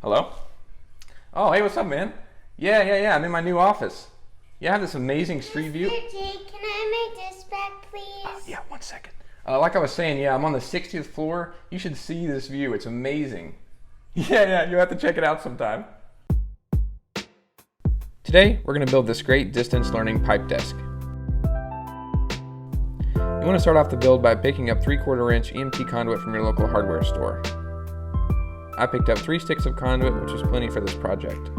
Hello? Oh, hey, what's up, man? Yeah, I'm in my new office. Yeah, I have this amazing street view. Mr. J, can I make this back, please? Yeah, 1 second. Like I was saying, yeah, I'm on the 60th floor. You should see this view. It's amazing. Yeah, you'll have to check it out sometime. Today, we're going to build this great distance learning pipe desk. You want to start off the build by picking up 3/4 inch EMT conduit from your local hardware store. I picked up 3 sticks of conduit, which was plenty for this project.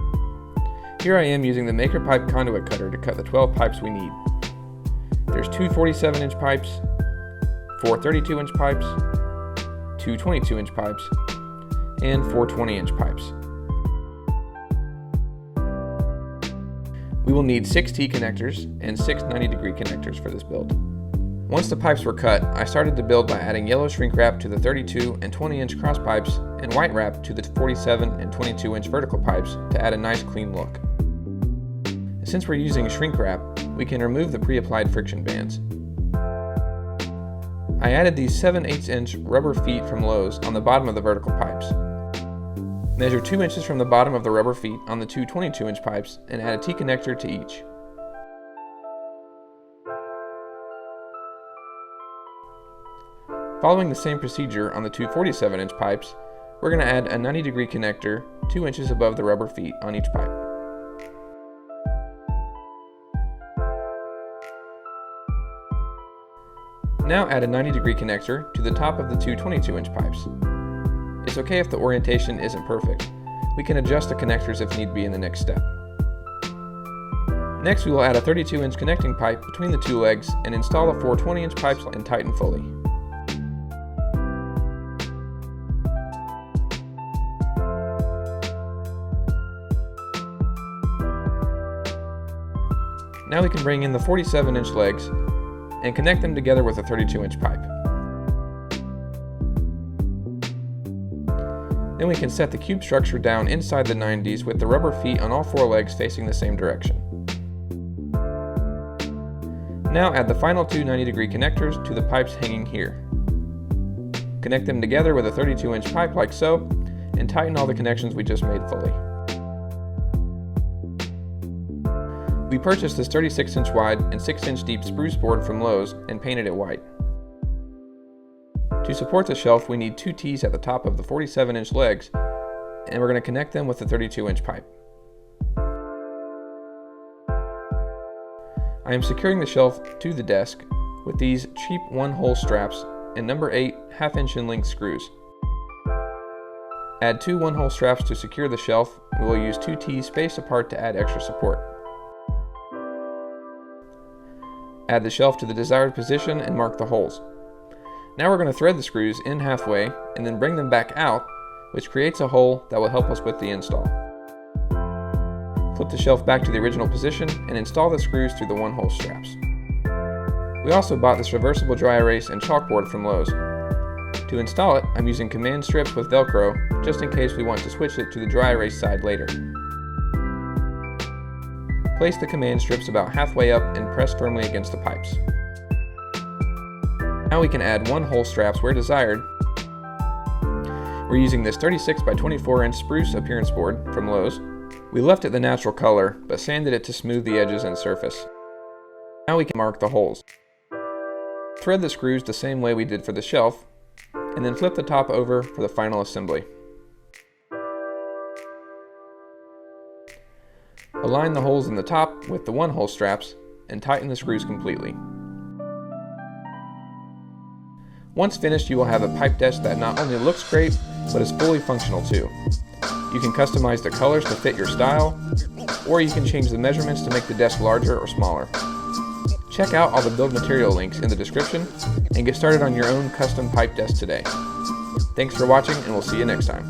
Here I am using the Maker Pipe conduit cutter to cut the 12 pipes we need. There's 2 47-inch pipes, 4 32-inch pipes, 2 22-inch pipes, and 4 20-inch pipes. We will need 6 T-connectors and 6 90-degree connectors for this build. Once the pipes were cut, I started the build by adding yellow shrink wrap to the 32 and 20-inch cross pipes and white wrap to the 47 and 22-inch vertical pipes to add a nice clean look. Since we're using shrink wrap, we can remove the pre-applied friction bands. I added these 7/8" rubber feet from Lowe's on the bottom of the vertical pipes. Measure 2 inches from the bottom of the rubber feet on the 2 22-inch pipes and add a T-connector to each. Following the same procedure on the 2 47-inch pipes, we're going to add a 90-degree connector 2 inches above the rubber feet on each pipe. Now add a 90-degree connector to the top of the 2 22-inch pipes. It's okay if the orientation isn't perfect. We can adjust the connectors if need be in the next step. Next, we will add a 32-inch connecting pipe between the 2 legs and install the 4 20-inch pipes and tighten fully. Now we can bring in the 47-inch legs and connect them together with a 32-inch pipe. Then we can set the cube structure down inside the 90s with the rubber feet on all 4 legs facing the same direction. Now add the final 2 90-degree connectors to the pipes hanging here. Connect them together with a 32-inch pipe like so, and tighten all the connections we just made fully. We purchased this 36-inch wide and 6-inch deep spruce board from Lowe's and painted it white. To support the shelf, we need 2 T's at the top of the 47-inch legs, and we're going to connect them with the 32-inch pipe. I am securing the shelf to the desk with these cheap 1-hole straps and number 8 1/2-inch in length screws. Add 2 1-hole straps to secure the shelf. We will use 2 T's spaced apart to add extra support. Add the shelf to the desired position and mark the holes. Now we're going to thread the screws in halfway and then bring them back out, which creates a hole that will help us with the install. Flip the shelf back to the original position and install the screws through the 1-hole straps. We also bought this reversible dry erase and chalkboard from Lowe's. To install it, I'm using command strips with Velcro just in case we want to switch it to the dry erase side later. Place the command strips about halfway up and press firmly against the pipes. Now we can add 1-hole straps where desired. We're using this 36 by 24-inch spruce appearance board from Lowe's. We left it the natural color, but sanded it to smooth the edges and surface. Now we can mark the holes. Thread the screws the same way we did for the shelf, and then flip the top over for the final assembly. Align the holes in the top with the 1-hole straps and tighten the screws completely. Once finished, you will have a pipe desk that not only looks great, but is fully functional too. You can customize the colors to fit your style, or you can change the measurements to make the desk larger or smaller. Check out all the build material links in the description and get started on your own custom pipe desk today. Thanks for watching, and we'll see you next time.